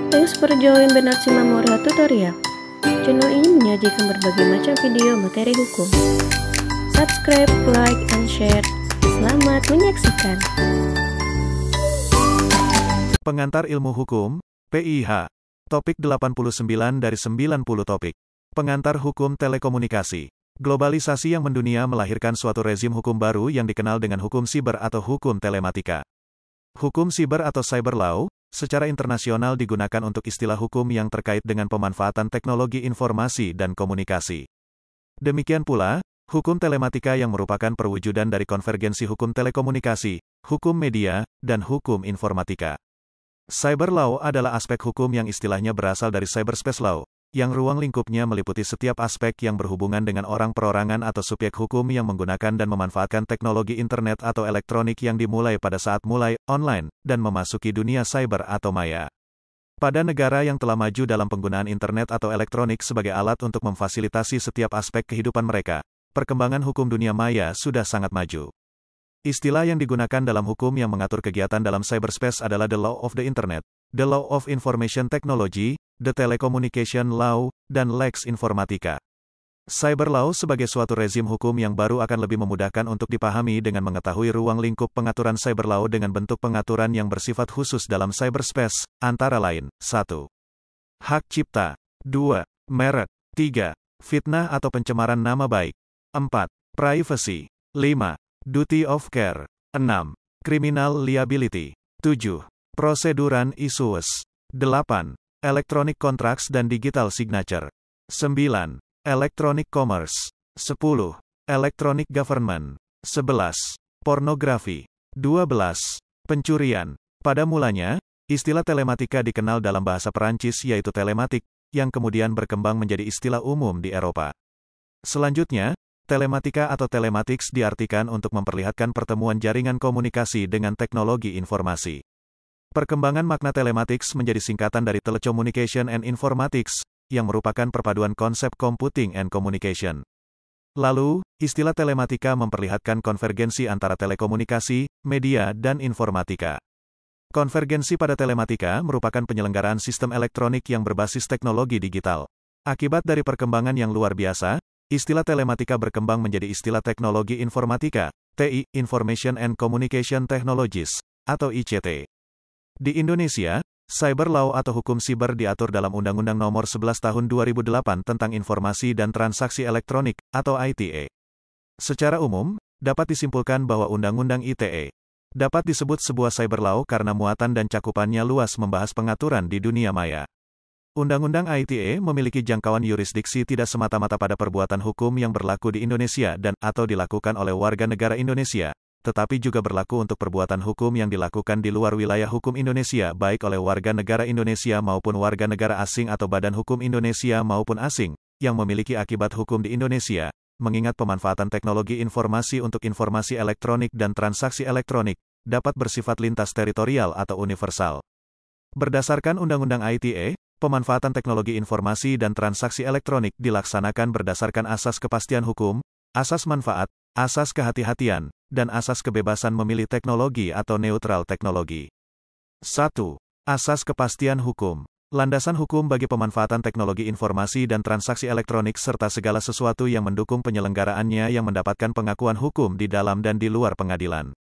Thanks for join Bernard Simamora Tutorial. Channel ini menyajikan berbagai macam video materi hukum. Subscribe, like, and share. Selamat menyaksikan. Pengantar Ilmu Hukum, PIH. Topik 89 dari 90 topik. Pengantar Hukum Telekomunikasi. Globalisasi yang mendunia melahirkan suatu rezim hukum baru yang dikenal dengan hukum siber atau hukum telematika. Hukum siber atau cyber law, secara internasional digunakan untuk istilah hukum yang terkait dengan pemanfaatan teknologi informasi dan komunikasi. Demikian pula, hukum telematika yang merupakan perwujudan dari konvergensi hukum telekomunikasi, hukum media, dan hukum informatika. Cyber law adalah aspek hukum yang istilahnya berasal dari cyberspace law, yang ruang lingkupnya meliputi setiap aspek yang berhubungan dengan orang perorangan atau subjek hukum yang menggunakan dan memanfaatkan teknologi internet atau elektronik yang dimulai pada saat mulai online dan memasuki dunia cyber atau maya. Pada negara yang telah maju dalam penggunaan internet atau elektronik sebagai alat untuk memfasilitasi setiap aspek kehidupan mereka, perkembangan hukum dunia maya sudah sangat maju. Istilah yang digunakan dalam hukum yang mengatur kegiatan dalam cyberspace adalah the law of the internet, the law of information technology, the telecommunication law, dan lex informatica. Cyber law sebagai suatu rezim hukum yang baru akan lebih memudahkan untuk dipahami dengan mengetahui ruang lingkup pengaturan cyber law dengan bentuk pengaturan yang bersifat khusus dalam cyberspace, antara lain, 1. Hak cipta. 2. Merek. 3. Fitnah atau pencemaran nama baik. 4. Privacy. 5. Duty of care. 6. Criminal liability. 7. Proseduran issues. 8. Electronic contracts dan digital signature. 9. Electronic commerce. 10. Electronic government. 11. Pornografi. 12. Pencurian. Pada mulanya, istilah telematika dikenal dalam bahasa Perancis yaitu telematik, yang kemudian berkembang menjadi istilah umum di Eropa. Selanjutnya, telematika atau telematics diartikan untuk memperlihatkan pertemuan jaringan komunikasi dengan teknologi informasi. Perkembangan makna telematics menjadi singkatan dari telecommunication and informatics, yang merupakan perpaduan konsep computing and communication. Lalu, istilah telematika memperlihatkan konvergensi antara telekomunikasi, media, dan informatika. Konvergensi pada telematika merupakan penyelenggaraan sistem elektronik yang berbasis teknologi digital. Akibat dari perkembangan yang luar biasa, istilah telematika berkembang menjadi istilah teknologi informatika, TI, Information and Communication Technologies, atau ICT. Di Indonesia, cyber law atau hukum siber diatur dalam Undang-Undang Nomor 11 Tahun 2008 tentang Informasi dan Transaksi Elektronik, atau ITE. Secara umum, dapat disimpulkan bahwa Undang-Undang ITE dapat disebut sebuah cyber law karena muatan dan cakupannya luas membahas pengaturan di dunia maya. Undang-Undang ITE memiliki jangkauan yurisdiksi tidak semata-mata pada perbuatan hukum yang berlaku di Indonesia dan atau dilakukan oleh warga negara Indonesia, tetapi juga berlaku untuk perbuatan hukum yang dilakukan di luar wilayah hukum Indonesia baik oleh warga negara Indonesia maupun warga negara asing atau badan hukum Indonesia maupun asing, yang memiliki akibat hukum di Indonesia, mengingat pemanfaatan teknologi informasi untuk informasi elektronik dan transaksi elektronik, dapat bersifat lintas teritorial atau universal. Berdasarkan Undang-Undang ITE, pemanfaatan teknologi informasi dan transaksi elektronik dilaksanakan berdasarkan asas kepastian hukum, asas manfaat, asas kehati-hatian, dan asas kebebasan memilih teknologi atau neutral teknologi. 1. Asas kepastian hukum. Landasan hukum bagi pemanfaatan teknologi informasi dan transaksi elektronik serta segala sesuatu yang mendukung penyelenggaraannya yang mendapatkan pengakuan hukum di dalam dan di luar pengadilan.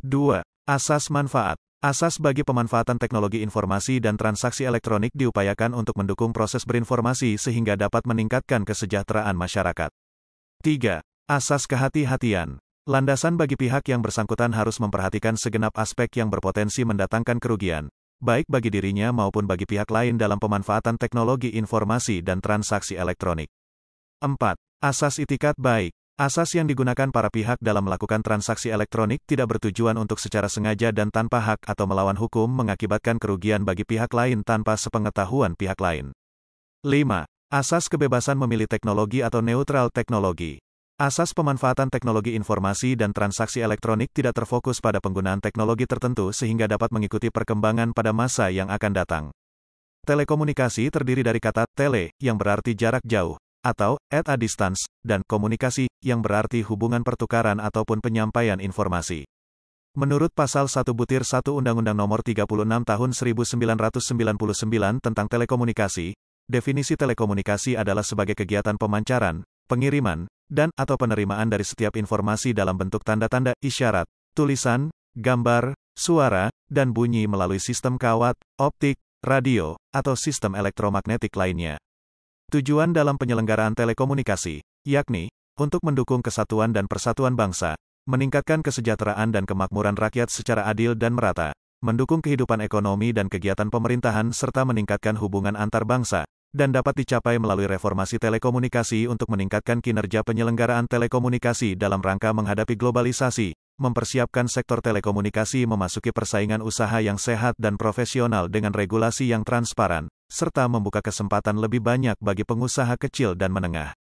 2. Asas manfaat. Asas bagi pemanfaatan teknologi informasi dan transaksi elektronik diupayakan untuk mendukung proses berinformasi sehingga dapat meningkatkan kesejahteraan masyarakat. 3. Asas kehati-hatian. Landasan bagi pihak yang bersangkutan harus memperhatikan segenap aspek yang berpotensi mendatangkan kerugian, baik bagi dirinya maupun bagi pihak lain dalam pemanfaatan teknologi informasi dan transaksi elektronik. 4. Asas itikat baik. Asas yang digunakan para pihak dalam melakukan transaksi elektronik tidak bertujuan untuk secara sengaja dan tanpa hak atau melawan hukum mengakibatkan kerugian bagi pihak lain tanpa sepengetahuan pihak lain. 5. Asas kebebasan memilih teknologi atau neutral teknologi. Asas pemanfaatan teknologi informasi dan transaksi elektronik tidak terfokus pada penggunaan teknologi tertentu sehingga dapat mengikuti perkembangan pada masa yang akan datang. Telekomunikasi terdiri dari kata tele, yang berarti jarak jauh, atau at a distance, dan komunikasi, yang berarti hubungan pertukaran ataupun penyampaian informasi. Menurut Pasal 1 Undang-Undang Nomor 36 Tahun 1999 tentang Telekomunikasi, definisi telekomunikasi adalah sebagai kegiatan pemancaran, pengiriman, dan/atau penerimaan dari setiap informasi dalam bentuk tanda-tanda, isyarat, tulisan, gambar, suara, dan bunyi melalui sistem kawat, optik, radio, atau sistem elektromagnetik lainnya. Tujuan dalam penyelenggaraan telekomunikasi, yakni, untuk mendukung kesatuan dan persatuan bangsa, meningkatkan kesejahteraan dan kemakmuran rakyat secara adil dan merata, mendukung kehidupan ekonomi dan kegiatan pemerintahan serta meningkatkan hubungan antar bangsa, dan dapat dicapai melalui reformasi telekomunikasi untuk meningkatkan kinerja penyelenggaraan telekomunikasi dalam rangka menghadapi globalisasi, mempersiapkan sektor telekomunikasi memasuki persaingan usaha yang sehat dan profesional dengan regulasi yang transparan, serta membuka kesempatan lebih banyak bagi pengusaha kecil dan menengah.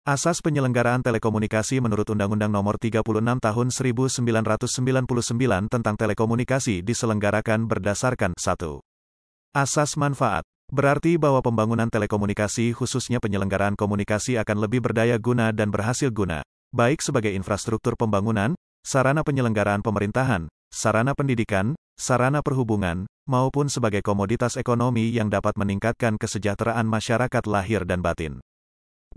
Asas penyelenggaraan telekomunikasi menurut Undang-Undang Nomor 36 Tahun 1999 tentang Telekomunikasi diselenggarakan berdasarkan 1. Asas manfaat. Berarti bahwa pembangunan telekomunikasi khususnya penyelenggaraan komunikasi akan lebih berdaya guna dan berhasil guna, baik sebagai infrastruktur pembangunan, sarana penyelenggaraan pemerintahan, sarana pendidikan, sarana perhubungan, maupun sebagai komoditas ekonomi yang dapat meningkatkan kesejahteraan masyarakat lahir dan batin.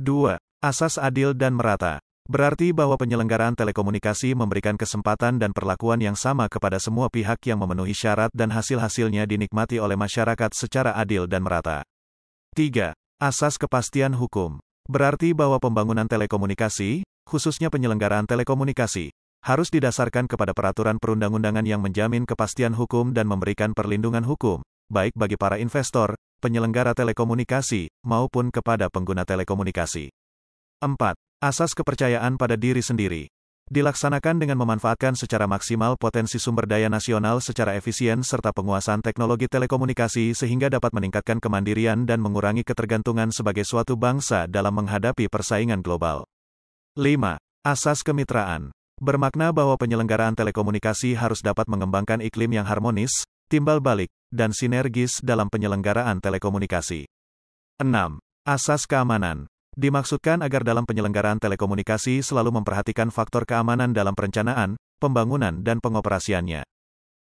2. Asas adil dan merata. Berarti bahwa penyelenggaraan telekomunikasi memberikan kesempatan dan perlakuan yang sama kepada semua pihak yang memenuhi syarat dan hasil-hasilnya dinikmati oleh masyarakat secara adil dan merata. 3. Asas kepastian hukum. Berarti bahwa pembangunan telekomunikasi, khususnya penyelenggaraan telekomunikasi, harus didasarkan kepada peraturan perundang-undangan yang menjamin kepastian hukum dan memberikan perlindungan hukum, baik bagi para investor, penyelenggara telekomunikasi, maupun kepada pengguna telekomunikasi. 4. Asas kepercayaan pada diri sendiri. Dilaksanakan dengan memanfaatkan secara maksimal potensi sumber daya nasional secara efisien serta penguasaan teknologi telekomunikasi sehingga dapat meningkatkan kemandirian dan mengurangi ketergantungan sebagai suatu bangsa dalam menghadapi persaingan global. 5. Asas kemitraan. Bermakna bahwa penyelenggaraan telekomunikasi harus dapat mengembangkan iklim yang harmonis, timbal balik, dan sinergis dalam penyelenggaraan telekomunikasi. 6. Asas keamanan. Dimaksudkan agar dalam penyelenggaraan telekomunikasi selalu memperhatikan faktor keamanan dalam perencanaan, pembangunan dan pengoperasiannya.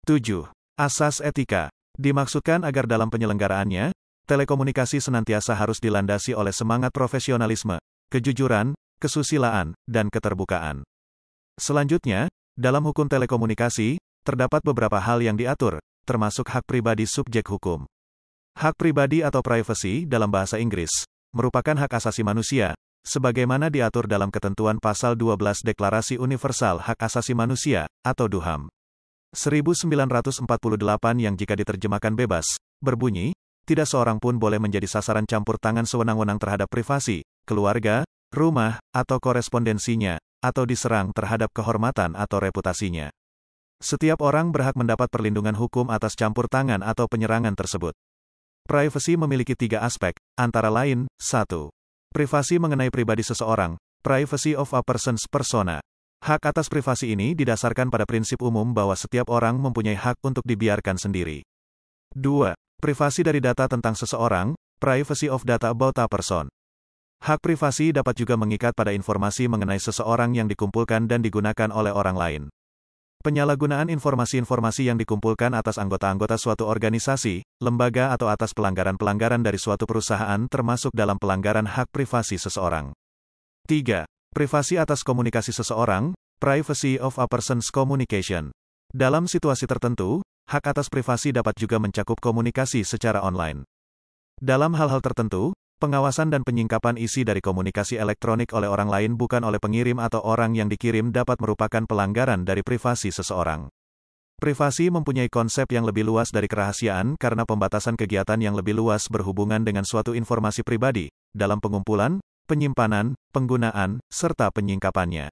7. Asas etika. Dimaksudkan agar dalam penyelenggaraannya, telekomunikasi senantiasa harus dilandasi oleh semangat profesionalisme, kejujuran, kesusilaan, dan keterbukaan. Selanjutnya, dalam hukum telekomunikasi, terdapat beberapa hal yang diatur, termasuk hak pribadi subjek hukum. Hak pribadi atau privacy dalam bahasa Inggris merupakan hak asasi manusia, sebagaimana diatur dalam ketentuan Pasal 12 Deklarasi Universal Hak Asasi Manusia, atau DUHAM. 1948 yang jika diterjemahkan bebas, berbunyi, tidak seorang pun boleh menjadi sasaran campur tangan sewenang-wenang terhadap privasi, keluarga, rumah, atau korespondensinya, atau diserang terhadap kehormatan atau reputasinya. Setiap orang berhak mendapat perlindungan hukum atas campur tangan atau penyerangan tersebut. Privacy memiliki 3 aspek, antara lain, 1. Privasi mengenai pribadi seseorang, privacy of a person's persona. Hak atas privasi ini didasarkan pada prinsip umum bahwa setiap orang mempunyai hak untuk dibiarkan sendiri. 2. Privasi dari data tentang seseorang, privacy of data about a person. Hak privasi dapat juga mengikat pada informasi mengenai seseorang yang dikumpulkan dan digunakan oleh orang lain. Penyalahgunaan informasi-informasi yang dikumpulkan atas anggota-anggota suatu organisasi, lembaga atau atas pelanggaran-pelanggaran dari suatu perusahaan termasuk dalam pelanggaran hak privasi seseorang. 3. Privasi atas komunikasi seseorang, privacy of a person's communication. Dalam situasi tertentu, hak atas privasi dapat juga mencakup komunikasi secara online. Dalam hal-hal tertentu, pengawasan dan penyingkapan isi dari komunikasi elektronik oleh orang lain bukan oleh pengirim atau orang yang dikirim dapat merupakan pelanggaran dari privasi seseorang. Privasi mempunyai konsep yang lebih luas dari kerahasiaan karena pembatasan kegiatan yang lebih luas berhubungan dengan suatu informasi pribadi, dalam pengumpulan, penyimpanan, penggunaan, serta penyingkapannya.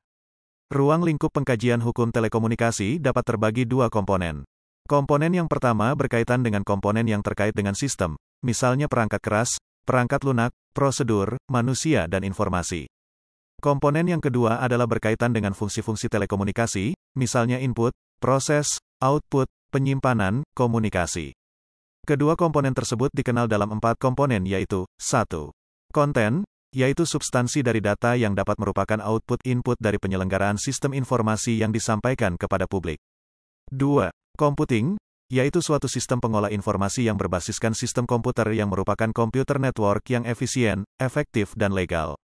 Ruang lingkup pengkajian hukum telekomunikasi dapat terbagi 2 komponen. Komponen yang pertama berkaitan dengan komponen yang terkait dengan sistem, misalnya perangkat keras, perangkat lunak, prosedur, manusia dan informasi. Komponen yang kedua adalah berkaitan dengan fungsi-fungsi telekomunikasi, misalnya input, proses, output, penyimpanan, komunikasi. Kedua komponen tersebut dikenal dalam 4 komponen yaitu, 1. Konten, yaitu substansi dari data yang dapat merupakan output input dari penyelenggaraan sistem informasi yang disampaikan kepada publik. 2. Computing, yaitu suatu sistem pengolah informasi yang berbasiskan sistem komputer yang merupakan computer network yang efisien, efektif dan legal.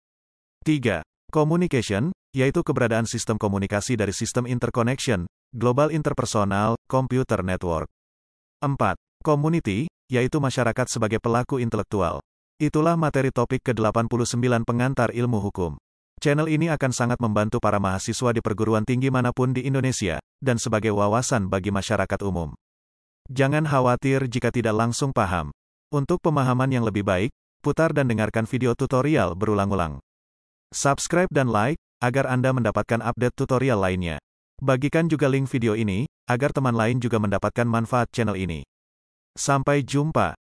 3. Communication, yaitu keberadaan sistem komunikasi dari sistem interconnection, global interpersonal, computer network. 4. Community, yaitu masyarakat sebagai pelaku intelektual. Itulah materi topik ke-89 pengantar ilmu hukum. Channel ini akan sangat membantu para mahasiswa di perguruan tinggi manapun di Indonesia, dan sebagai wawasan bagi masyarakat umum. Jangan khawatir jika tidak langsung paham. Untuk pemahaman yang lebih baik, putar dan dengarkan video tutorial berulang-ulang. Subscribe dan like, agar Anda mendapatkan update tutorial lainnya. Bagikan juga link video ini, agar teman lain juga mendapatkan manfaat channel ini. Sampai jumpa.